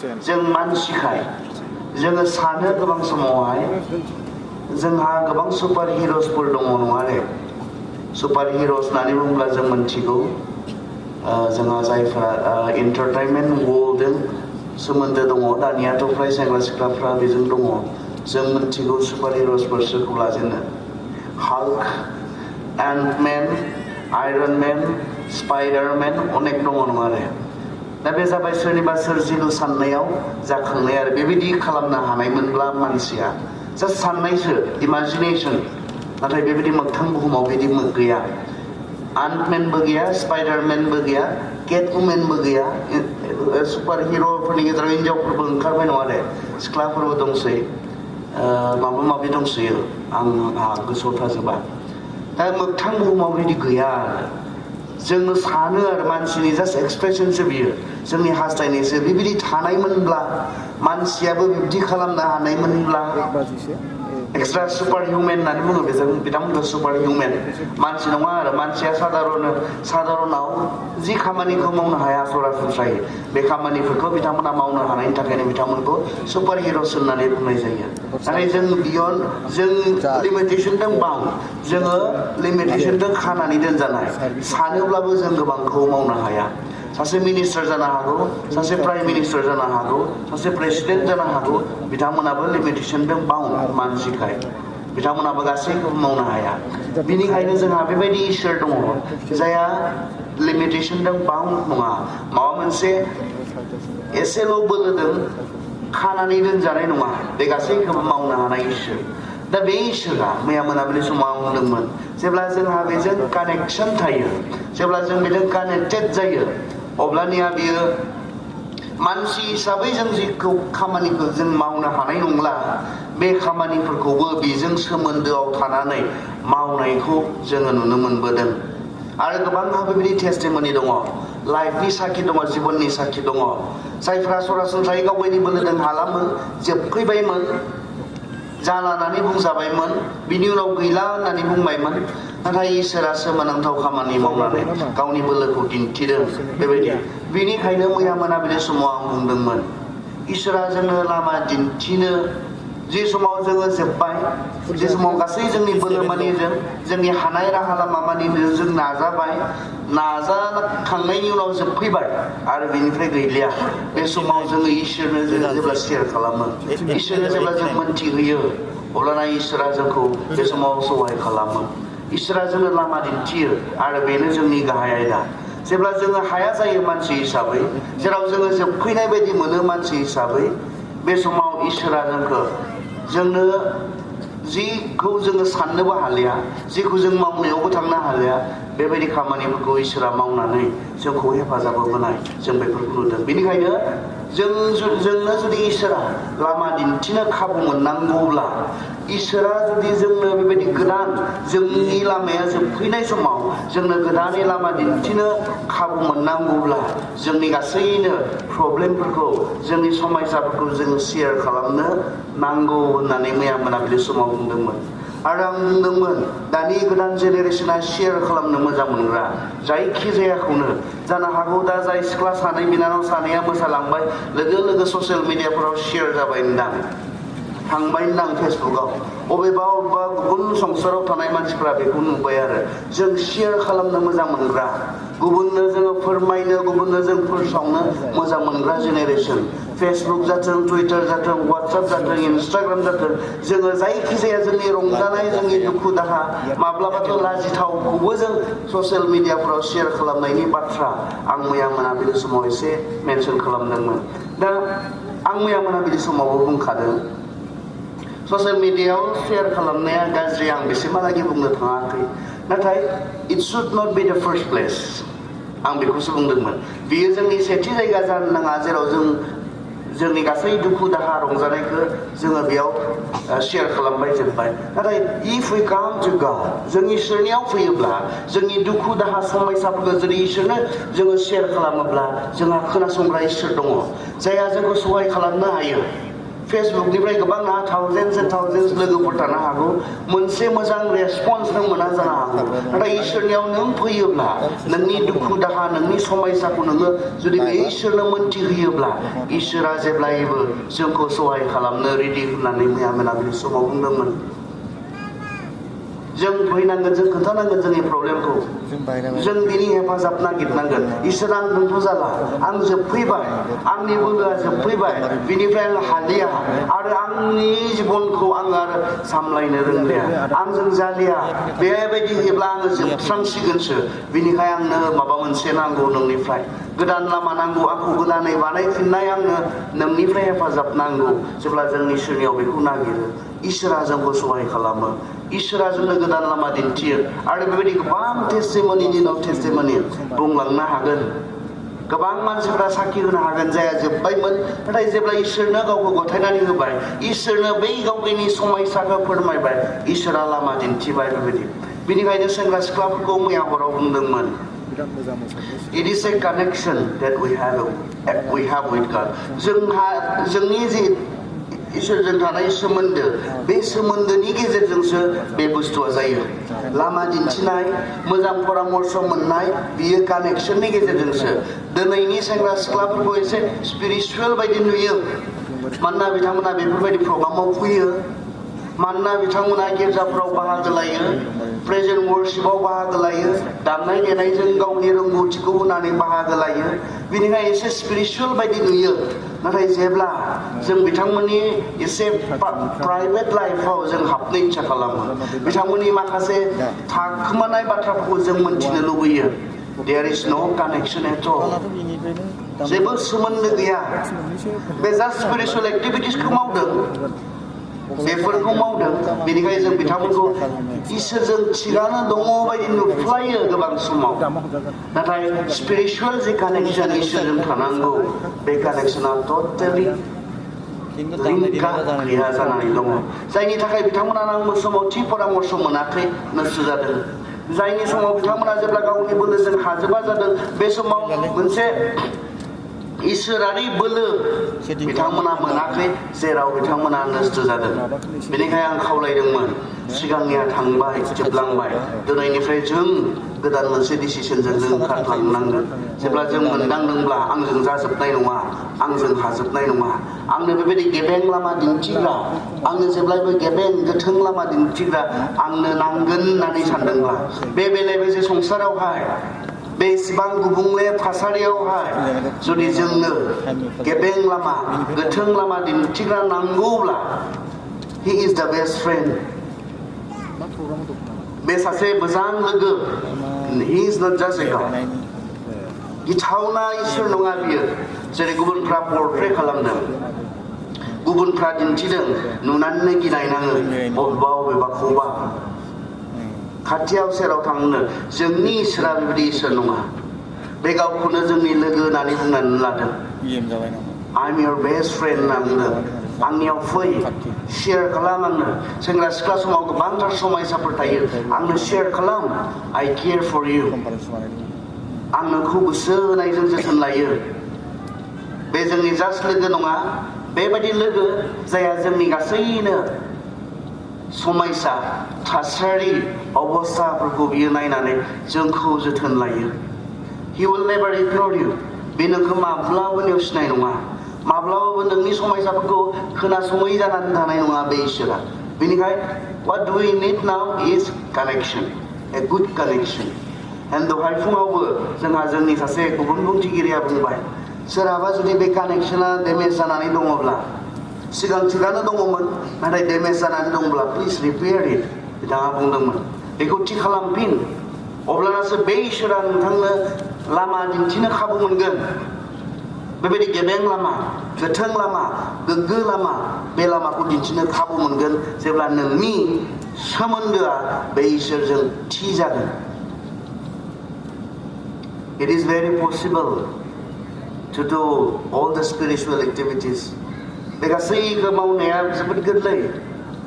जों मानसिखाय जोङो सानो गोबां समावहाय जोंहा गोबां सुपार हिर'सफोर दङ नङा रे सुपार हिर'स होननानै बुङोब्ला जों मिथिगौ जोंहा जायफ्रा एन्टारटेनमेन्ट वर्ल्डजों सोमोन्दो दङ दानियाथ' फ्राय सेंग्रा सिख्लाफ्रा बेजों दङ जों मिथिगौ सुपार हिर'सफोर सोरखौ लाजेनो हाल्क एन्टमेन आयरनमेन स्पाइडारमेन अनेक दङ नङा रे दा बे जाबाय सोरनिबा सोरजिलु साननायाव जाखांनाय आरो बेबायदि खालामनो हानायमोनब्ला मानसिया जास्ट साननायसो इमाजिनेसन नाथाय बेबायदि मोगथां बुहुमाव बिदि गैया आन्टमेनबो गैया स्पाइडारमेनबो गैया केटवुमेनबो गैया सुपार हिर'फोरनि गेजेराव हिन्जावफोरबो ओंखारबाय नङा रे सिख्लाफोरबो दंसै माबा माबि दंसोयो आंहा गोसोआव थाजोबा दा मोगथां बुहुमाव बिदि गैया आरो जोङो सानो आरो मानसिनि जास्ट एक्सप्रेसनसो बियो जोंनि हास्थायनायसो बेबायदि थानायमोनब्ला मानसियाबो बिब्दि खालामनो हानायमोनब्ला एक्सट्रा सुपार हिउमेन होननानै बुङो बेजों बिथांमोनखौ सुपार हिउमेन मानसि नङा आरो मानसिया साधारनाव जि खामानिखौ मावनो हाया सरासनस्रायै बे खामानिफोरखौ बिथांमोना मावनो हानायनि थाखायनो बिथांमोनखौ सुपार हिर'स होननानै बुंनाय जायो नाथाय जों बियन जों लिमिटेसनजों जोङो लिमिटेसनजों खानानै दोनजानाय सानोब्लाबो जों गोबांखौ मावनो हाया सासे मिनिस्टार जानो हागौ सासे प्राइम मिनिस्टार जानो हागौ सासे प्रेसिडेन्ट जानो हागौ बिथांमोनाबो लिमिटेसनजों मानसिखाय बिथांमोनाबो गासैखौबो मावनो हाया बिनिखायनो जोंहा बेबायदि इसोर दङ जायहा लिमिटेसनजों नङा माबा मोनसे एसेल' बोलोजों खानानै दोनजानाय नङा बे गासैखौबो मावनो हानाय इसोर दा बे इसोरा मैया मोनाबिलि समाव आं बुंदोंमोन जेब्ला जोंहा बेजों कानेक्सन थायो जेब्ला जों बेजों कानेक्टेड जायो अब्लानिया बियो मानसि हिसाबै जों जिखौ खामानिखौ जों मावनो हानाय नंला बे खामानिफोरखौबो बेजों सोमोन्दोआव थानानै मावनायखौ जोङो नुनो मोनबोदों आरो गोबांहा बेबायदि टेस्टिमनि दङ लाइफनि साखि दङ जिबननि साखि दङ जायफ्रा सरासनस्रायै गावबायदि बोलोजों हालामो जोबफैबायमोन जालानानै बुंजाबायमोन बिनि उनाव गैला होननानै बुंबायमोन नाथाय इसोरा सोमोनांथाव खामानि मावनानै गावनि बोलोखौ दिन्थिदों बेबायदि बिनिखायनो मैया मोनाबिलि समाव आं बुंदोंमोन इसोरा जोंनो लामा दिन्थिनो जे समाव जोङो जोब्बाय जे समाव गासै जोंनि बोलो मानिजों जोंनि हानाय राहा लामा मानिजों जों नाजाखांनायनि उनाव जोबफैबाय आरो बेनिफ्राय गैलिया बे समाव जोङो इसोरनो जोङो जेब्ला शेयार खालामो इसोरनो जेब्ला जों मोन्थिहोयो अब्लाना इसोरा जोंखौ बे समाव सहाय खालामो इसोरा जोंनो लामा दिन्थियो आरो बेनो जोंनि गाहाय आयदा जेब्ला जोङो हाया जायो मानसि हिसाबै जेराव जोङो जोबफैनाय बायदि मोनो मानसि हिसाबै बे समाव इसोरा जोंनो जिखौ जोङो साननोबो हालिया जिखौ जों मावनायावबो थांनो हालिया बेबायदि खामानिफोरखौ इसोरा मावनानै जोंखौ हेफाजाब होबोनाय जों बेफोरखौ नुदों बेनिखायनो जोंनो जुदि इसोरा लामा दिन्थिनो खाबु मोननांगौब्ला इसोरा जुदि जोंनो बेबायदि गोदान जोंनि लामाया जोबफैनाय समाव जोंनो गोदानै लामा दिन्थिनो खाबु मोननांगौब्ला जोंनि गासैनो प्रब्लेमफोरखौ जोंनि समस्याफोरखौ जों शेयार खालामनो नांगौ होननानै मैया मोनाबिलि समाव बुंदोंमोन आरो आं बुंदोंमोन दानि गोदान जेनेरेसना शेयार खालामनो मोजां मोनग्रा जायखि जायाखौनो जानो हागौ दा जाय सिख्ला सानै बिनानाव सानैया मोसालांबाय लोगो ससियेल मिडियाफोराव शेयार जाबाय होनदां थांबाय होनदां फेसबुकाव अबेबा गुबुन संसाराव थानाय मानसिफ्रा बेखौ नुबाय आरो जों शेयार खालामनो मोजां मोनग्रा गुबुननो जोङो फोरमायनो गुबुननो जों फोसावनो मोजां मोनग्रा जेनेरेसन फेसबुक जाथों टुइटार जाथों वाट्सएप जाथों इन्स्टाग्राम जाथों जोङो जायखिजाया जोंनि रंजानाय जोंनि दुखु दाहा माब्लाबाथ' लाजिथावखौबो जों ससियेल मिडियाफोराव शेयार खालामनायनि बाथ्रा आं मैया मोनाबिलि समाव एसे मेनसन खालामदोंमोन दा आं मैया मोनाबिलि समावबो बुंखादों ससियेल मिडियायाव शेयार खालामनाया गाज्रि आं बेसिमहालागै बुंनो थाङाखै नाथाय it should not be the first place आं बेखौसो बुंदोंमोन बेयो जोंनि सेथि जायगा जानो नाङा जेराव जोंनि गासै दुखु दाहा रंजानायखौ जोङो बेयाव शेयार खालामबाय जोब्बाय नाथाय इफ वी काम टु गड जों इसोरनियाव फैयोब्ला जोंनि दुखु दाहा समस्याफोरखौ जुदि इसोरनो जोङो शेयार खालामोब्ला जोंहा खोनासंग्रा इसोर दङ जायहा जोंखौ सहाय खालामनो हायो फेसबुकनिफ्राय गोबां ना थाउजेन्डस एन्ड थाउजेन्डस लोगोफोर थानो हागौ मोनसे मोजां रेसपन्स नों मोना जानो हागौ नाथाय इसोरनियाव नों फैयोब्ला नोंनि दुखु दाहा नोंनि समयसाखौ नोङो जुदि बे इसोरनो मोनथिहोयोब्ला इसोरा जेब्लायबो जोंखौ सहाय खालामनो रेडि होननानै मैया मोनाबिलि समाव बुंदोंमोन जों फैनांगोन जों खोन्थानांगोन जोंनि प्रब्लेमखौ जों बिनि हेफाजाब नागिरनांगोन इसोर आं दोनथ' जाला आं जोबफैबाय आंनि बोलोआ जोबफैबाय बिनिफ्राय आं हालिया आरो आंनि जिबनखौ आं आरो सामलायनो रोंलिया आंजों जालिया बेबायदि हेब्ला आङो जोबस्रांसिगोनसो बिनिखाय आंनो माबा मोनसे नांगौ नोंनिफ्राय गोदान लामा नांगौ आंखौ गोदानै बानायफिननाय आंनो नोंनिफ्राय हेफाजाब नांगौ जेब्ला जों इसोरनियाव बेखौ नागिरो इसोरा जोंखौ सहाय खालामो इसोरा जोंनो गोदान लामा दिन्थियो आरो बेबायदि गोबां टेस्टिमनिनि उनाव टेस्टिमनि बुंलांनो हागोन गोबां मानसिफोरा साखि होनो हागोन जाया जोब्बायमोन नाथाय जेब्ला इसोरनो गावखौ गथायनानै होबाय इसोरनो बै गावनि समयसाखौ फोरमायबाय इसोरा लामा दिन्थिबाय बेबायदि बिनिखायनो सेंग्रा सिख्लाफोरखौ मैया हराव बुंदोंमोन It is a connection that we have with God. जोंनि जे इसोरजों थानाय सोमोन्दो बे सोमोन्दोनि गेजेरजोंसो बे बुस्थुआ जायो लामा दिन्थिनाय मोजां परामर्श मोननाय बियो कानेक्सननि गेजेरजोंसो दिनैनि सेंग्रा सिख्लाफोरखौ एसे स्पिरिचुवेल बायदि नुयो मानोना बिथांमोना बेफोरबायदि प्रग्रामाव फैयो मानोना बिथांमोना गिर्जाफोराव बाहागो लायो प्रेजेन्ट वर्शिपाव बाहागो लायो दामनाय देनायजों गावनि रोंगौथिखौ होनानै बाहागो लायो बिनिखायनो एसे स्पिरिचुवेल बायदि नुयो नाथाय जेब्ला जों बिथांमोननि एसे प्राइभेट लाइफआव जों हाबनो इच्छा खालामो बिथांमोननि माखासे थाखोमानाय बाथ्राफोरखौ जों मोनथिनो लुबैयो There is no connection at all. जेबो सोमोन्दो गैया बे जास्ट स्पिरिचुवेल एक्टिभिटिसखौ मावदों बेफोरखौ मावदों बेनिखायनो जों बिथांमोनखौ इसोरजों थिगानो दङ बायदि नुफ्लायो गोबां समाव नाथाय स्पिरिचुवेल जे कानेक्सन इसोरजों थानांगौ बे कानेक्सना टटेलि लिंकआ गैया जानानै दङ जायनि थाखाय बिथांमोना नांगौ समाव थि परामर्श मोनाखै नस्थ' जादों जायनि समाव बिथांमोना जेब्ला गावनि बोलोजों हाजोबा जादों बे समाव मोनसे इसोरारि बोलो बिथांमोना मोनाखै जेराव बिथांमोना नस्थ' जादों बेनिखायनो आं खावलायदोंमोन सिगांनिया थांबाय जोबलांबाय दिनैनिफ्राय जों गोदान मोनसे डिसिसनजों जों ओंखारलांनांगोन जेब्ला जों मोनदांदोंब्ला आंजों जाजोबनाय नङा आंजों हाजोबनाय नङा आंनो बेबायदि गेबें लामा दिन्थिग्रा आंनो जेब्लायबो गेबें गोथों लामा दिन्थिग्रा आंनो नांगोन होननानै सानदोंब्ला बे बेले बेजे संसारावहाय बेसेबां गुबुंले थासारियावहाय जुदि जोंनो गेबें लामा गोथों लामा दिन्थिग्रा नांगौब्ला he is the best friend बे सासे मोजां लोगो he is not just a God गिथावना इसोर नङा बियो जेरै गुबुनफ्रा पर्ट्रे खालामदों गुबुनफ्रा दिन्थिदों नुनानैनो गिनाय नाङो बबेबाखौबा खाथियाव सेराव थांनो जोंनि इसोरा बेबायदि इसोर नङा बे गावखौनो जोंनि लोगो होननानै बुंनानै लादों I'm your best friend होनना बुंदों आंनियाव फै शेयार खालाम आंनो सेंग्रा सिख्ला समाव गोबांथार समायसाफोर थायो आंनो शेयार खालाम I care for you आं नोंखौ गोसो होनायजों जोथोन लायो बे जोंनि जास्ट लोगो नङा बेबायदि लोगो जाया जोंनि गासैनो समायसा थासारि अबस्थाफोरखौ बियो नायनानै जोंखौ जोथोन लायो He will never ignore you बे नोंखौ माब्लाबो नेवसिनाय नङा माब्लाबाबो नोंनि समायसाफोरखौ खोनासङै जानानै थानाय नङा बे इसोरा बेनिखायनो what do we need now is connection a good connection and दहाय फुङावबो जोंहा जोंनि सासे गुबुन बुंथिगिरिया बुंबाय सोरहाबा जुदि बे कानेक्सना डेमेज जानानै दङब्ला सिगां थिगानो दङमोन नाथाय डेमेज जानानै दंब्ला प्लिज रिपेयार इट बिथाङा बुंदोंमोन बेखौ थि खालामफिन अब्लानासो बे इसोरा नोंथांनो लामा दिन्थिनो खाबु मोनगोन बेबायदि गेबें लामा गोथों लामा गोग्गो लामा बे लामाखौ दिन्थिनो खाबु मोनगोन जेब्ला नोंनि सोमोन्दोआ बे इसोरजों थि जागोन It is very possible to do all the spiritual activities बे गासैखौ मावनाया जोबोद गोरलै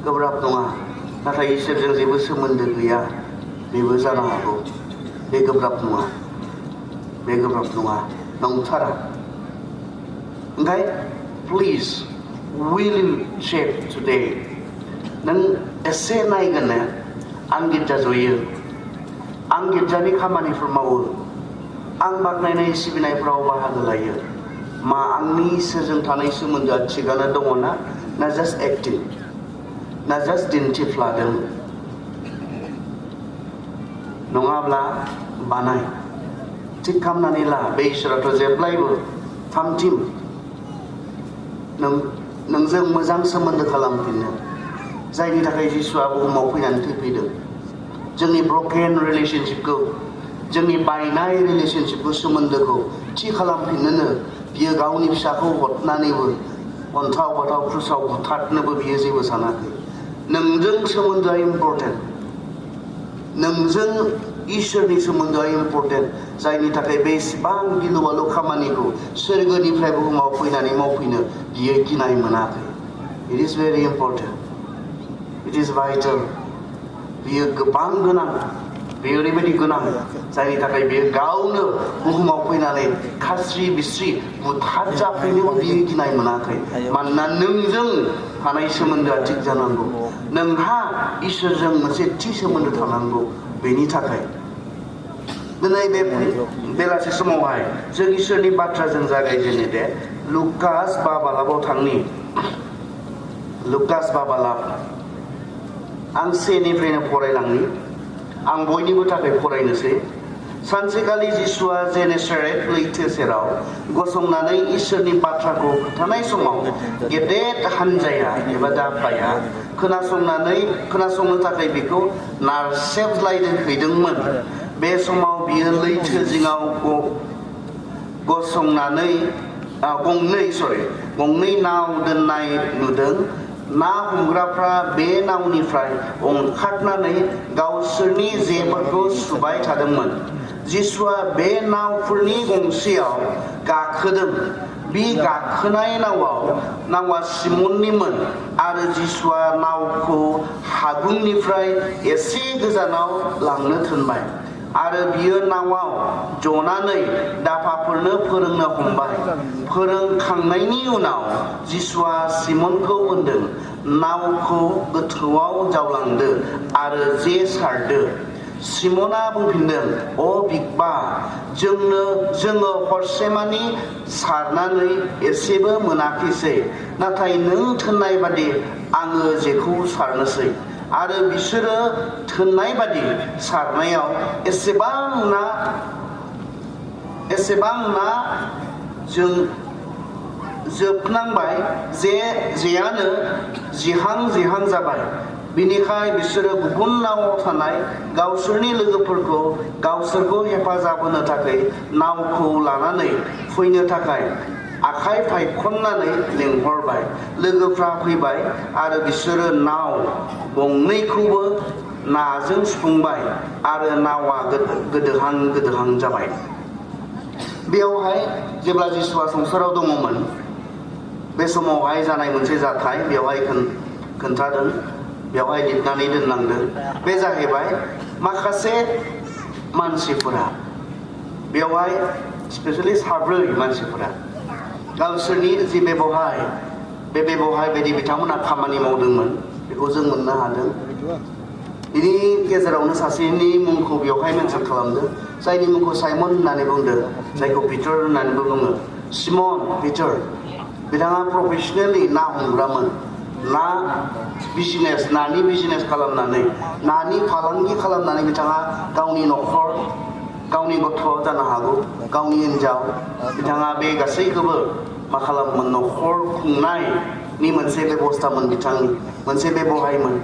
गोब्राब नङा नाथाय इसोरजों जेबो सोमोन्दो गैया बेबो जानो हागौ बे गोब्राब नङा नंथारा ओंखाय please will shape today. Nang ese naigin na ang gidja joyo, ang gidjani खामानिफोर मावो, आं बाख्नायनाय सिबिनायफोराव बाहागो लायो. मा आंनि इसोरजों थानाय सोमोन्दोआ थिगानो दङना ना जास्ट एक्टिं, ना जास्ट दिन्थिफ्लादों, नङाब्ला बानाय थिग खालामनानै ला. बे इसोराथ' जेब्लायबो थामथिम नोंजों मोजां सोमोन्दो खालामफिननो, जायनि थाखाय जिसुआ बुहुमाव फैनानै थैफैदों. जोंनि ब्रकेन रिलेशनशिपखौ, जोंनि बायनाय रिलेशनशिपखौ, सोमोन्दोखौ थि खालामफिननोनो बियो गावनि फिसाखौ हरनानैबो अन्थाव बाथाव क्रुसाव बुथारनोबो बियो जेबो सानाखै. नोंजों सोमोन्दोआ इम्पर्टेन्ट, नोंजों इसोरनि सोमोन्दोआ इम्पर्टेन्ट, जायनि थाखाय बे इसेबां गिलु बालु खामानिखौ सोरगोनिफ्राय बुहुमाव फैनानै मावफैनो बियो गिनाय मोनाखै. It is very important, it is vital. बियो गोबां गोनां, बेयो ओरैबायदि गोनां जायनि थाखाय बियो गावनो बुहुमाव फैनानै खास्रि बिस्रि बुथारजाफैनो बियो गिनाय मोनाखै. मानोना नोंजों थानाय सोमोन्दोआ थिग जानांगौ, नोंहा इसोरजों मोनसे थि सोमोन्दो थानांगौ. बेनि थाखाय दिनै बे बेलासि समावहाय जों इसोरनि बाथ्राजों जागायजेनो दे. लुकास 5 बालाबाव थांनि. लुकास 5 बालाब आं 1 निफ्रायनो फरायलांनि. आं बयनिबो थाखाय फरायनोसै. सानसेखालि जिसुआ जेनेसारेत लैथो सेराव गसंनानै इसोरनि बाथ्राखौ खोन्थानाय समाव गेदेर हानजाया एबा दाब्बाया खोनासंनो थाखाय बिखौ नारसेबलायनो हैदोंमोन. बे समाव बियो लैथो जिङाव गसंनानै गंनै नाव दोननाय नुदों. ना हमग्राफ्रा बे नावनिफ्राय ओंखारनानै गावसोरनि जेफोरखौ सुबाय थादोंमोन. जिसुआ बे नावफोरनि गंसेयाव गाखोदों. बे गाखोनाय नावा सिमननिमोन आरो जिसुआ नावखौ हागुंनिफ्राय एसे गोजानाव लांनो थिनबाय आरो बियो नावाव जनानै दाफाफोरनो फोरोंनो हमबाय. फोरोंखांनायनि उनाव जिसुआ सिमनखौ होनदों, नावखौ गोथौआव जावलांदो आरो जे सारदो. सिमना बुंफिनदों, अ बिगबा, जोङो हरसेमानि सारनानै एसेबो मोनाखैसै, नाथाय नों थिननाय बादि आङो जेखौ सारनोसै. आरो बिसोरो थिननाय बादि सारनायाव एसेबां ना जोबनांबाय जे जेयानो जिहां जाबाय. बिनिखाय बिसोरो गुबुन नावाव थानाय गावसोरनि लोगोफोरखौ गावसोरखौ हेफाजाब होनो थाखाय नावखौ लानानै फैनो थाखाय आखाइ फायखननानै लिंहरबाय. लोगोफ्रा फैबाय आरो बिसोरो नाव गंनैखौबो नाजों सुफुंबाय आरो नावा गोदोहां जाबाय. बेयावहाय जेब्ला जिसुआ संसाराव दङमोन, बे समावहाय जानाय मोनसे जाथाय बेवहाय खोन्थादों, बेवहाय लिरनानै दोनलांदों. बे जाहैबाय माखासे मानसिफोरा, बेवहाय स्पेशेलि 4 मानसिफोरा गावसोरनि जि बेबहाय बायदि बिथांमोना खामानि मावदोंमोन बेखौ जों मोननो हादों. बिनि गेजेरावनो सासेनि मुंखौ बेवहाय मेनसन खालामदों, जायनि मुंखौ साइमन होननानै बुंदों, जायखौ पिटार होननानैबो बुङो. सिमन पिटार, बिथाङा प्रफेसनेलि ना हमग्रामोन. नानि बिजनेस खालामनानै, नानि फालांगि खालामनानै बिथाङा गावनि न'खर, गावनि गथ' जानो हागौ, गावनि हिनजाव, बिथाङा बे गासैखौबो मा खालामोमोन, न'खर खुंनायनि मोनसे बेबस्थामोन, बिथांनि मोनसे बेबहायमोन.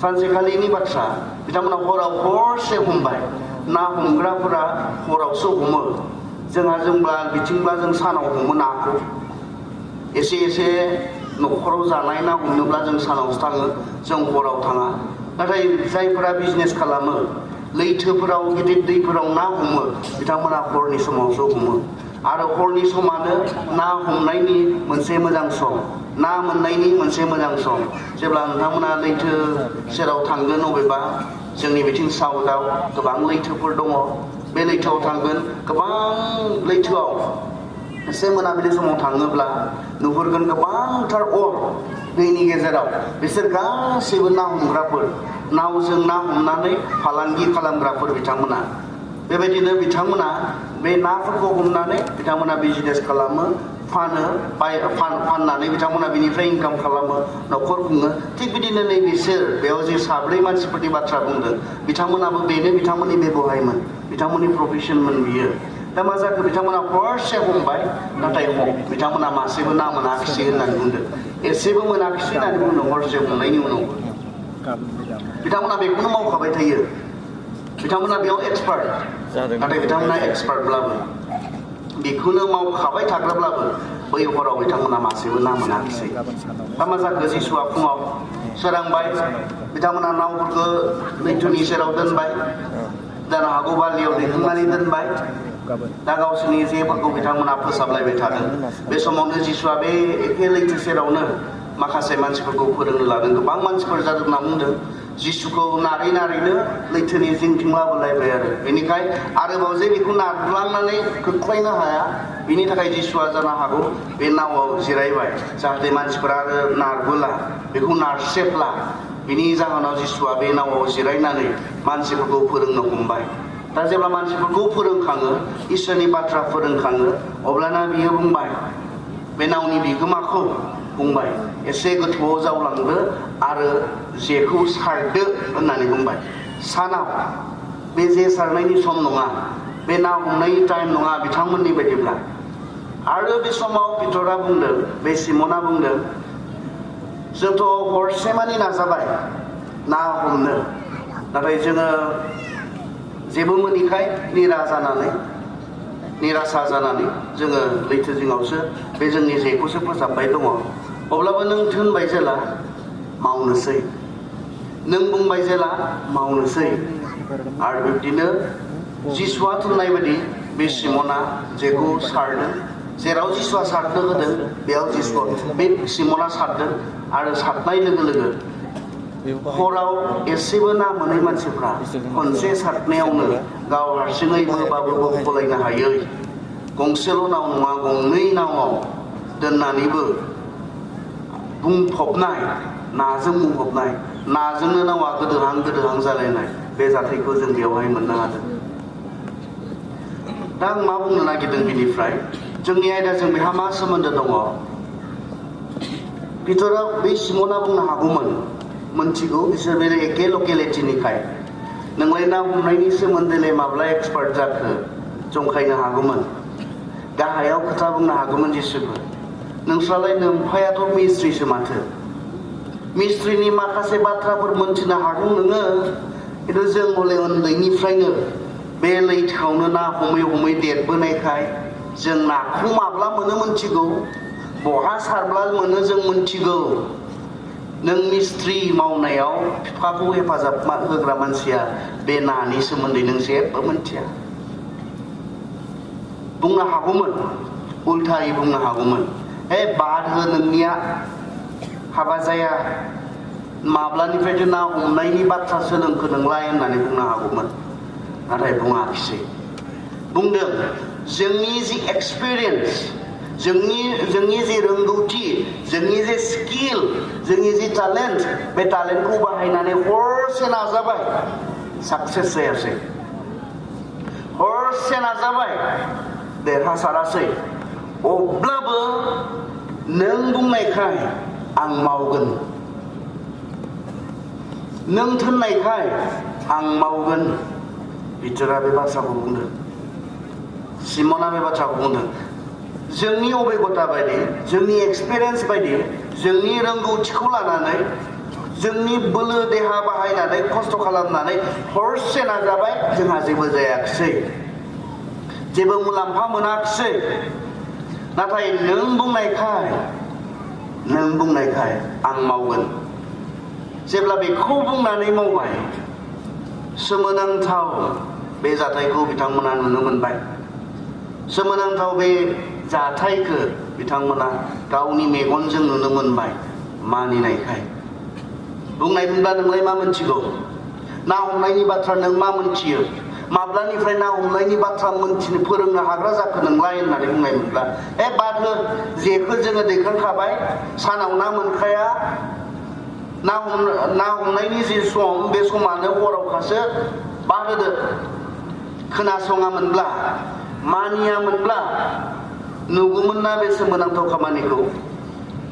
सानसेखालिनि बाथ्रा, बिथांमोना हराव हरसे हमबाय. ना हमग्राफोरा हरावसो हमो. बिथिंब्ला जों सानाव हमो नाखौ. एसे न'खराव जानाय ना हमनोब्ला जों सानावसो थाङो, जों हराव थाङा. नाथाय जायफोरा बिजनेस खालामो, लैथोफोराव गिदिर दैफोराव ना हमो, बिथांमोना हरनि समावसो हमो. आरो हरनि समानो ना हमनायनि मोनसे मोजां सम, ना मोननायनि मोनसे मोजां सम. जेब्ला नोंथांमोना लैथो सेराव थांगोन, अबेबा जोंनि बिथिं साउथआव गोबां लैथोफोर दङ, बे लैथोआव थांगोन, गोबां लैथोआव एसे मोनाबिलि समाव थाङोब्ला नुहुरगोन गोबांथार अर दैनि गेजेराव बिसोर गासैबो ना हमग्राफोर नावजों ना हमनानै फालांगि खालामग्राफोर बिथांमोना बेबायदिनो बिथांमोना बे नाफोरखौ हमनानै बिथांमोना बिजनेस खालामो फाननानै बिथांमोना बिनिफ्राय इनकाम खालामो न'खर खुङो थिग बिदिनो नै बिसोर बेयाव जे साब्रै मानसिफोरनि बाथ्रा बुंदों बिथांमोनाबो बेनो बिथांमोननि बेबहायमोन बिथांमोननि प्रफेसनमोन बियो दा मा जाखो बिथांमोना हरसे हमबाय नाथाय बिथांमोना मासेबो ना मोनाखिसै होननानै बुंदों एसेबो मोनाखिसै होननानै बुंदों हरसे हमनायनि उनावबो बिथांमोना बेखौनो मावखाबाय थायो बिथांमोना बेयाव एक्सपार्ट नाथाय बिथांमोना एक्सपार्टब्लाबो बेखौनो मावखाबाय थाग्राब्लाबो बै हराव बिथांमोना मासेबो ना मोनाखिसै दा मा जाखो जिसुआ फुङाव सोरांबाय बिथांमोना नावफोरखौ लैथोनि सेराव दोनबाय जानो हागौ बालियाव दैखांनानै दोनबाय दा गावसोरनि जेफोरखौ बिथांमोना फोसाबलायबाय थादों बे समावनो जिसुआ बे एखे लैथो सेरावनो माखासे मानसिफोरखौ फोरोंनो लादों गोबां मानसिफोर जादों होनना बुंदों जिसुखौ नारै नारैनो लैथोनि जिंथिं लाबोलायबाय आरो बेनिखाय आरोबाव जे बेखौ नारलांनानै खोख्लैनो हाया बिनि थाखाय जिसुआ जानो हागौ बे नावआव जिरायबाय जाहाथे मानसिफोरा आरो नारबोला बेखौ नारसेबला बिनि जाहोनाव जिसुआ बे नावआव जिरायनानै मानसिफोरखौ फोरोंनो हमबाय दा जेब्ला मानसिफोरखौ फोरोंखाङो इसोरनि बाथ्रा फोरोंखाङो अब्लाना बियो बुंबाय बे नावनि बिगोमाखौ बुंबाय एसे गोथौआव जावलांदो आरो जेखौ सारदो होननानै बुंबाय सानाव बे जे सारनायनि सम नङा बे ना हमनायनि टाइम नङा बिथांमोननि बायदिब्ला आरो बे समाव पितरा बुंदों बे सिमना बुंदों जोंथ' हरसेमानि नाजाबाय ना हमनो नाथाय जोङो जेबो मोनिखाय निरासा जानानै जोङो लैथो जिङावसो बे जोंनि जेखौसो फोसाबबाय दङ अब्लाबो नों थोनबाय जेला मावनोसै नों बुंबाय जेला मावनोसै आरो बिब्दिनो जिसुआ थुननाय बायदि बे सिमना जेखौ सारदों जेराव जिसुआ सारनो होदों बेयाव जिसुआ बे सिमना सारदों आरो सारनाय लोगो लोगो हराव एसेबो ना मोनै मानसिफ्रा खनसे सारनायावनो गाव हारसिङै बोबाबो बोख'लायनो हायै गंसेल' नाव नङा गंनै नावआव दोननानैबो बुंफबनाय नाजों बुंफबनाय नाजोंनो नावा गोदोहां जालायनाय बे जाथायखौ जों बेवहाय मोननो हादों दा आं मा बुंनो नागिरदों बिनिफ्राय जोंनि आयदाजों बेहा मा सोमोन्दो दङ पितरा बै सिमना बुंनो हागौमोन मोनथिगौ बिसोर बे एखे लकेलिटिनिखाय नोंलाय ना हमनायनि सोमोन्दैलाय माब्ला एक्सपार्ट जाखो जंखायनो हागौमोन गाहायाव खोथा बुंनो हागौमोन जिसुबो नोंस्रालाय नोम्फायाथ' मिस्ट्रिसो माथो मिस्ट्रिनि माखासे बाथ्राफोर मोनथिनो हागौ नोङो खिन्थु जों हले उन्दैनिफ्रायनो बे लैथोआवनो ना हमै देरबोनायखाय जों नाखौ माब्ला मोनो मोनथिगौ बहा सारब्ला मोनो जों मोनथिगौ नों मिस्ट्रि मावनायाव बिफाखौ हेफाजाब होग्रा मानसिया बे नानि सोमोन्दै नों जेबो मोनथिया बुंनो हागौमोन उल्थायै बुंनो हागौमोन हे बाद हो नोंनिया हाबा जाया माब्लानिफ्रायथ' ना हमनायनि बाथ्रा सोलोंखो नोंलाय होननानै बुंनो हागौमोन नाथाय बुङाखिसै बुंदों जोंनि जि एक्सपिरियेन्स जोंनि जे रोंगौथि जोंनि जे स्किल जोंनि जे टैलेंट बे टैलेंटखौ बाहायनानै हरसे नाजाबाय साक्सेस जायासै हरसे नाजाबाय देरहासारासै अब्लाबो नों बुंनायखाय आं मावगोन नों थोननायखाय आं मावगोन पितरा बे बाथ्राखौ बुंदों सिमना बे बाथ्राखौ बुंदों जोंनि अभिगता बायदि जोंनि एक्सपिरियेन्स बायदि जोंनि रोंगौथिखौ लानानै जोंनि बोलो देहा बाहायनानै खस्थ' खालामनानै हरसे नाजाबाय जोंहा जेबो जायाखिसै जेबो मुलाम्फा मोनाखिसै नाथाय नों बुंनायखाय आं मावगोन जेब्ला बेखौ बुंनानै मावबाय सोमोनांथाव बे जाथायखौ बिथांमोना नुनो मोनबाय सोमोनांथाव बे जाथायखौ बिथांमोना गावनि मेगनजों नुनो मोनबाय मानिनायखाय बुंनाय मोनब्ला नोंलाय मा मोनथिगौ ना हमनायनि बाथ्रा नों मा मोनथियो माब्लानिफ्राय ना हमनायनि बाथ्रा मोनथिनो फोरोंनो हाग्रा जाखो नोंलाय होननानै बुंनायमोनब्ला बाद हो जेखौ जोङो दैखांखाबाय सानाव ना मोनखाया ना हमनायनि जि सम बे समानो हरावखासो बाद होदो खोनासङामोनब्ला मानियामोनब्ला नुगौमोन ना बे सोमोनांथाव खामानिखौ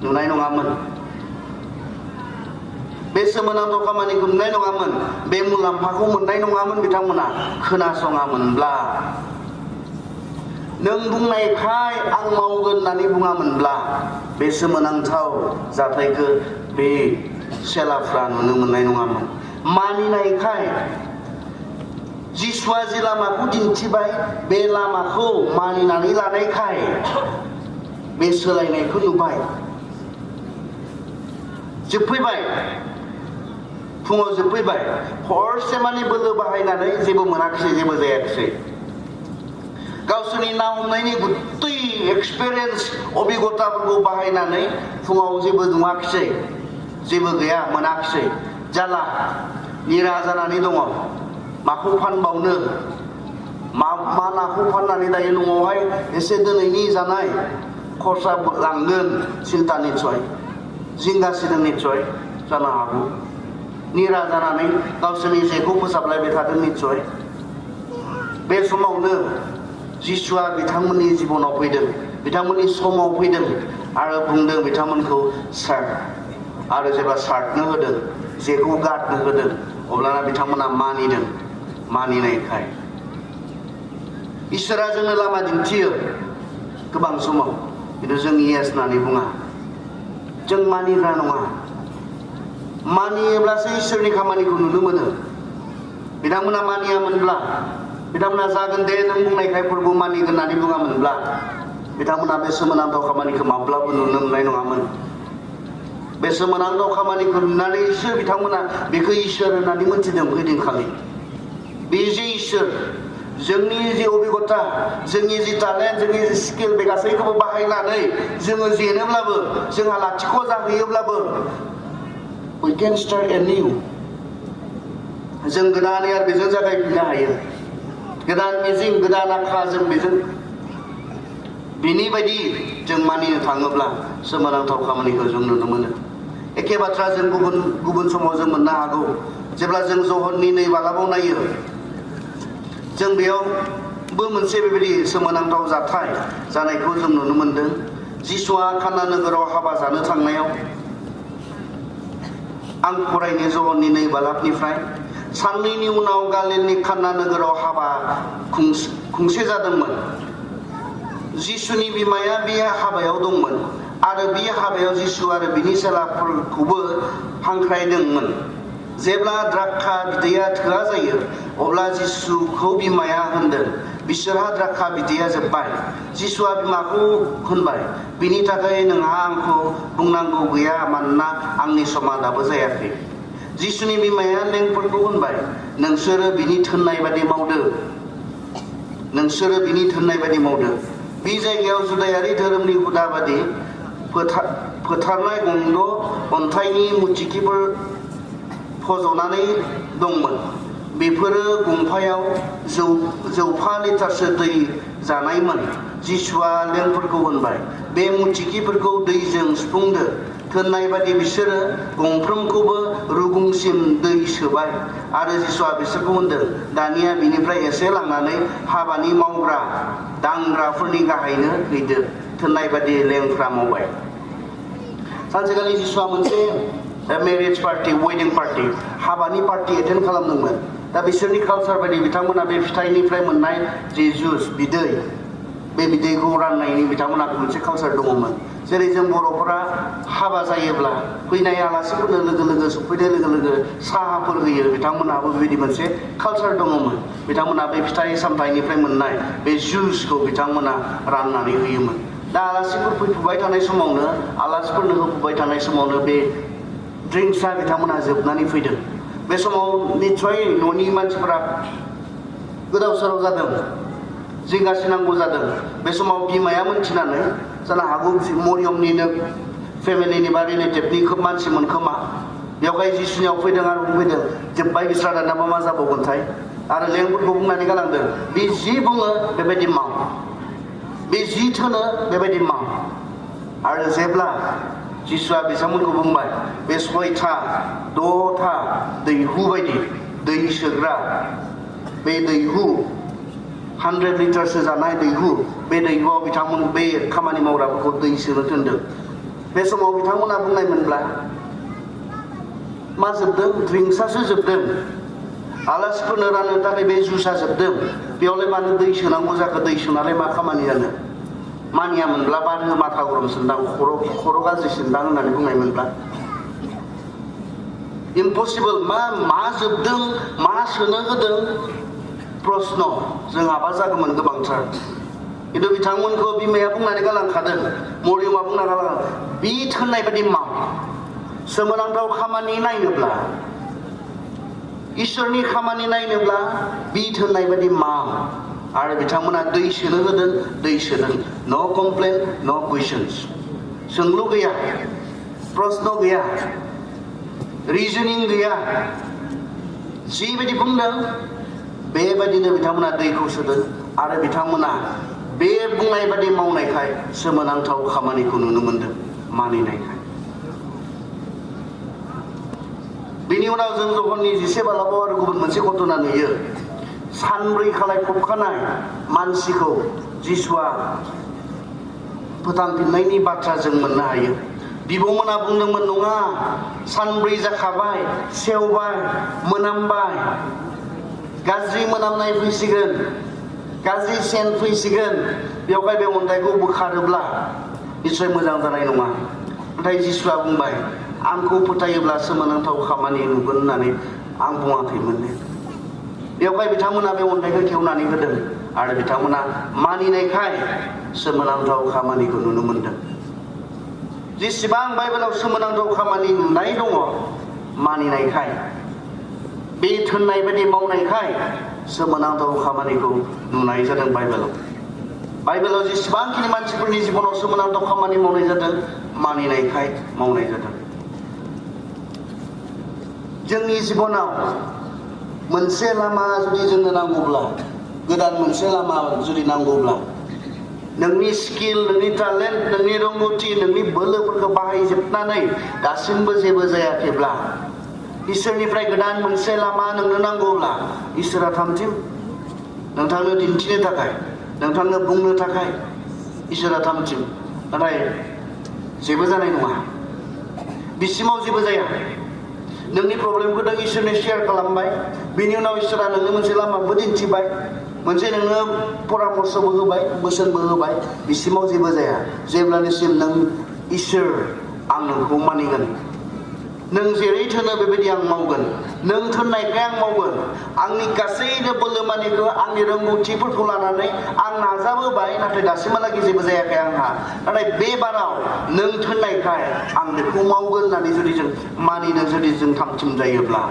नुनाय नङामोन बे सोमोनांथाव खामानिखौ नुनाय नङामोन बे मुलाम्फाखौ मोननाय नङामोन बिथांमोना खोनासङामोनब्ला नों बुंनायखाय आं मावगोन होननानै बुङामोनब्ला बे सोमोनांथाव जाथायखौ बे सेलाफ्रा नुनो मोननाय नङामोन मानिनायखाय जिसुआ जि लामाखौ दिन्थिबाय बे लामाखौ मानिनानै लानायखाय बे सोलायनायखौ नुबाय जोबफैबाय फुङाव जोबफैबाय हरसे मानि बोलो बाहायनानै जेबो मोनाखिसै जेबो जायाखिसै गावसोरनि ना हमनायनि गुत्तै एक्सपिरियेन्स अभिगताफोरखौ बाहायनानै फुङाव जेबो नुवाखिसै जेबो गैया मोनाखिसै जाला निरा जानानै दङ माखौ फानबावनो मा नाखौ फाननानै दायो न'आवहाय एसे दिनैनि जानाय खरसा लांगोन सिन्ता निस्सय जिंगासिदों निस्सय जानो हागौ निरा जानानै गावसोरनि जेखौ फोसाबलायबाय थादों निस्सय बे समावनो जिसुआ बिथांमोननि जिबनाव फैदों बिथांमोननि समाव फैदों आरो बुंदों बिथांमोनखौ सार आरो जेब्ला सारनो होदों जेखौ गारनो होदों अब्लाना बिथांमोना मानिदों मानिनायखाय इसोरा जोंनो लामा दिन्थियो गोबां समाव खिन्थु जों येस होननानै बुङा जों मानिग्रा नङा मानियोब्लासो इसोरनि खामानिखौ नुनो मोनो बिथांमोना मानियामोनब्ला बिथांमोना जागोन दे नों बुंनायखाय फोरबो मानिगोन होननानै बुङामोनब्ला बिथांमोना बे सोमोनांथाव खामानिखौ माब्लाबो नुनो मोननाय नङामोन बे सोमोनांथाव खामानिखौ नुनानैसो बिथांमोना बेखौ इसोर होननानै मोनथिदों फैदिनखालि बे जे इसोर जोंनि जे अभिगता जोंनि जि टेलेन्ट जोंनि जि स्किल बे गासैखौबो बाहायनानै जोङो जेनोब्लाबो जोंहा लाथिख' जाहैयोब्लाबो we can start anew जों गोदानै आरो बेजों जागायफिननो हायो गोदान मिजिं गोदान आखा जों बेजों बिनि बायदि जों मानिनो थाङोब्ला सोमोनांथाव खामानिखौ जों नुनो मोनो एखे बाथ्रा जों गुबुन समाव जों मोननो हागौ जेब्ला जों जहरनि नै बालाबाव नायो जों बेयावबो मोनसे बेबायदि सोमोनांथाव जाथाय जानायखौ जों नुनो मोनदों जिसुआ काना नोगोराव हाबा जानो थांनायाव आं फरायनो जहरनि नै बालाबनिफ्राय साननैनि उनाव गालिलनि काना नोगोराव हाबा खुंसे जादोंमोन जिसुनि बिमाया बे हाबायाव दंमोन आरो बे हाबायाव जिसु आरो बिनि सेलाफोरखौबो हांख्रायदोंमोन जेब्ला द्राक्षा बिदैया थोआ जायो अब्ला जिसुखौ बिमाया होनदों बिसोरहा द्राक्षा बिदैया जोब्बाय जिसुआ बिमाखौ होनबाय बिनि थाखाय नोंहा आंखौ बुंनांगौ गैया मानोना आंनि समा दाबो जायाखै जिसुनि बिमाया लेंफोरखौ होनबाय नोंसोरो बिनि थोननाय बादि मावदो नोंसोरो बिनि थोननाय बादि मावदो बे जायगायाव जुदायारि धोरोमनि हुदा बादि फोथारनाय गंद' अन्थाइनि मुथिखिफोर फज'नानै दंमोन बेफोरो गंफायाव जौफा लिटारसो दै जानायमोन जिसुआ लेंफोरखौ होनबाय बे मुथिखिफोरखौ दैजों सुफुंदो थोननाय बादि बिसोरो गंफ्रोमखौबो रुगुंसिम दै सोबाय आरो जिसुआ बिसोरखौ होनदों दानिया बिनिफ्राय एसे लांनानै हाबानि मावग्रा दांग्राफोरनि गाहायनो हैदो थोननाय बादि लेंफ्रा मावबाय सानसेखालि जिसुआ मोनसे मेरिज पार्टि वेडिं पार्टि हाबानि पार्टि एटेन्ड खालामदोंमोन दा बिसोरनि कालचार बायदि बिथांमोना बे फिथाइनिफ्राय मोननाय जे जुस बिदै बे बिदैखौ राननायनि बिथांमोना मोनसे कालचार दङमोन जेरै जों बर'फोरा हाबा जायोब्ला फैनाय आलासिफोरनो लोगो लोगो सफैनाय लोगो लोगो साहाफोर होयो बिथांमोनहाबो बेबायदि मोनसे कालचार दङमोन बिथांमोना बे फिथाइ सामथाइनिफ्राय मोननाय बे जुसखौ बिथांमोना राननानै होयोमोन दा आलासिफोर फैफुबाय थानाय समावनो आलासिफोरनो होफुबाय थानाय समावनो बे ड्रिंक्सआ बिथांमोनहा जोबनानै फैदों बे समाव निस्सय न'नि मानसिफोरा गोदाव सोराव जादों जिंगासिनांगौ जादों बे समाव बिमाया मोनथिनानै जानो हागौ मरियमनिनो फेमिलिनि बा रिलेटिभनि खोब मानसिमोन खोमा बेवहाय जिसुनियाव फैदों आरो बुंफैदों जोब्बाय बिस्रा दाना मा जाबावगोनथाय आरो लेंफोरखौ बुंनानै गालांदों बे जि बुङो बेबायदि माव बे जि थोनो बेबायदि माव आरो जेब्ला जिसुआ बिथांमोनखौ बुंबाय बे 6था 6था दैहु बायदि दै सोग्रा बे दैहु 100 लिटारसो जानाय दैहु बे दैहुआव बिथांमोन बे खामानि मावग्राफोरखौ दै सोनो थिनदों बे समाव बिथांमोना बुंनायमोनब्ला मा जोबदों ड्रिंक्सआसो जोबदों आलासिफोरनो राननो थाखाय बे जुइसआ जोबदों बेयावलाय मानो दै सोनांगौ जाखो दै सोनालाय मा खामानि जानो मानियामोनब्ला बानो माथा गरमसोनदां खर' गाज्रिसोनदां होननानै बुंनायमोनब्ला इम्पसिबल मा जोबदों मा सोनो होदों प्रश्न जों हाबा जागौमोन गोबांथार खिन्थु बिथांमोनखौ बिमाया बुंनानै गालांखादों मरियमा बुंना गालांखादों बि थोननाय बायदि माव सोमोनांथाव खामानि नायनोब्ला इसोरनि खामानि नायनोब्ला बि थोननाय बायदि माव आरो बिथांमोना दै सोनो होदों दै सोदों नो कमप्लेन नो कुइसन्स सोंलु गैया प्रश्न गैया रिजनिं गैया जिबायदि बुंदों बेबायदिनो बिथांमोना दैखौ सोदों आरो बिथांमोना बे बुंनाय बायदि मावनायखाय सोमोनांथाव खामानिखौ नुनो मोनदों मानिनायखाय बिनि उनाव जों जहननि 11 बालाबाव आरो गुबुन मोनसे घटना नुयो सानब्रै खालायफबखानाय मानसिखौ जिसुआ फोथांफिननायनि बाथ्रा जों मोननो हायो बिब'मोना बुंदोंमोन नङा सानब्रै जाखाबाय सेवबाय मोनामबाय गाज्रि मोनामनाय फैसिगोन गाज्रि सेन्ट फैसिगोन बेवहाय बे अन्थाइखौ बोखारोब्ला निश्चय मोजां जानाय नङा नाथाय जिसुआ बुंबाय आंखौ फोथायोब्ला सोमोनांथाव खामानि नुगोन होननानै आं बुङाखैमोन बेवहाय बिथांमोना बे अन्थाइखौ खेवनानै होदों आरो बिथांमोना मानिनायखाय सोमोनांथाव खामानिखौ नुनो मोनदों जेसेबां बाइबेलाव सोमोनांथाव खामानि नुनाय दङ मानिनायखाय बे थोननाय बायदि मावनायखाय सोमोनांथाव खामानिखौ नुनाय जादों बाइबेलाव जेसेबांखिनि मानसिफोरनि जिबनाव सोमोनांथाव खामानि मावनाय जादों मानिनायखाय मावनाय जादों जोंनि जिबनाव मोनसे लामा जुदि जोंनो नांगौब्ला गोदान मोनसे लामा जुदि नांगौब्ला नोंनि स्किल नोंनि टेलेन्ट नोंनि रोंगौथि नोंनि बोलोफोरखौ बाहायजोबनानै दासिमबो जेबो जायाखैब्ला इसोरनिफ्राय गोदान मोनसे लामा नोंनो नांगौब्ला इसोरा थामथिम नोंथांनो दिन्थिनो थाखाय नोंथांनो बुंनो थाखाय इसोरा थामथिम नाथाय जेबो जानाय नङा बिसिमाव जेबो जाया नोंनि प्रब्लेमखौ नों इसोरनो शेयार खालामबाय बिनि उनाव इसोरा नोंनो मोनसे लामाबो दिन्थिबाय मोनसे नोंनो परामर्शबो होबाय बोसोनबो होबाय बिसिमाव जेबो जाया जेब्लानिसिम नों इसोर आं नोंखौ मानिगोन नों जेरै थोनो बेबायदि आं मावगोन नों थोननायखाय आं मावगोन आंनि गासैनो बोलो मानिखौ आंनि रोंगौथिफोरखौ लानानै आं नाजाबोबाय नाथाय दासिमहालागै जेबो जायाखै आंहा नाथाय बे बाराव नों थोननायखाय आं बेखौ मावगोन होननानै जुदि जों मानिनो जुदि जों थामथिम जायोब्ला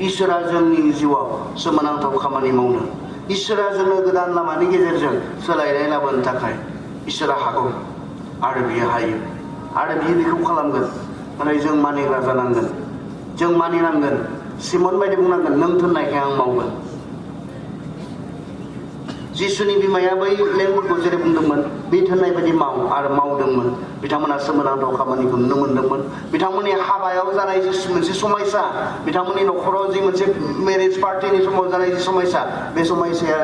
इसोरा जोंनि जिउआव सोमोनांथाव खामानि मावनो इसोरा जोंनो गोदान लामानि गेजेरजों सोलायनाय लाबोनो थाखाय इसोरा हागौ आरो बियो हायो आरो बियो बेखौ खालामगोन नाथाय जों मानिग्रा जानांगोन जों मानिनांगोन सिमन बायदि बुंनांगोन नों थोननायखाय आं मावगोन जिसुनि बिमाया बै लेंफोरखौ जेरै बुंदोंमोन बे थोननाय बायदि माव आरो मावदोंमोन बिथांमोना सोमोनांथाव खामानिखौ नुनो मोनदोंमोन बिथांमोननि हाबायाव जानाय जि मोनसे समायसा बिथांमोननि न'खराव जि मोनसे मेरेज पार्टिनि समाव जानाय जि समायसा बे समायसाया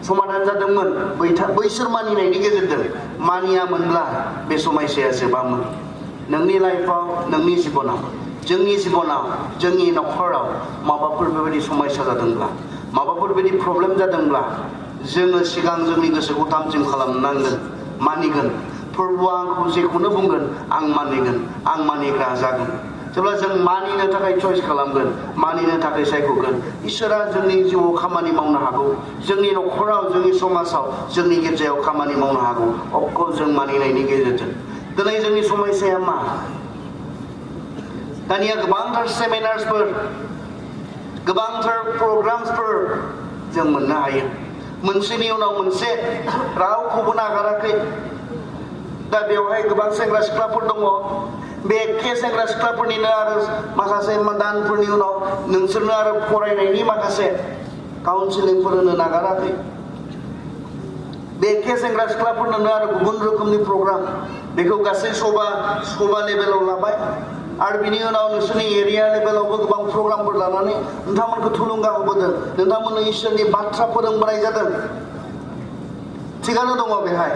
समाधान जादोंमोन बैसोर मानिनायनि गेजेरजों मानियामोनब्ला बे समायसाया जोबामोन नोंनि लाइफआव नोंनि जिबनाव जोंनि जिबनाव जोंनि न'खराव माबाफोर बेबायदि समस्या जादोंब्ला माबाफोर बेबायदि प्रब्लेम जादोंब्ला जोङो सिगां जोंनि गोसोखौ थामथिम खालामनांगोन मानिगोन प्रभुआ आंखौ जेखौनो बुंगोन आं मानिगोन आं मानिग्रा जागोन जेब्ला जों मानिनो थाखाय चयस खालामगोन मानिनो थाखाय सायख'गोन इसोरा जोंनि जिउआव खामानि मावनो हागौ जोंनि न'खराव जोंनि समाजाव जोंनि गिर्जायाव खामानि मावनो हागौ अकल जों मानिनायनि गेजेरजों दिनै जोंनि समस्याया मा दानिया गोबांथार सेमिनार्सफोर गोबांथार प्रग्रामसफोर जों मोननो हायो मोनसेनि उनाव मोनसे रावखौबो नागाराखै दा बेवहाय गोबां सेंग्रा सिख्लाफोर दङ बे एखे सेंग्रा सिख्लाफोरनिनो आरो माखासे दानफोरनि उनाव नोंसोरनो आरो फरायनायनि माखासे काउन्सिलिंफोर होनो नागाराखै बे एखे सेंग्रा सिख्लाफोरनो आरो गुबुन रोखोमनि प्रग्राम बेखौ गासै सभा लेभेलाव लाबाय आरो बिनि उनाव नोंसोरनि एरिया लेभेलावबो गोबां प्रग्रामफोर लानानै नोंथांमोनखौ थुलुंगा होबोदों नोंथांमोननो इसोरनि बाथ्रा फोरोंबोनाय जादों थिगानो दङ बेहाय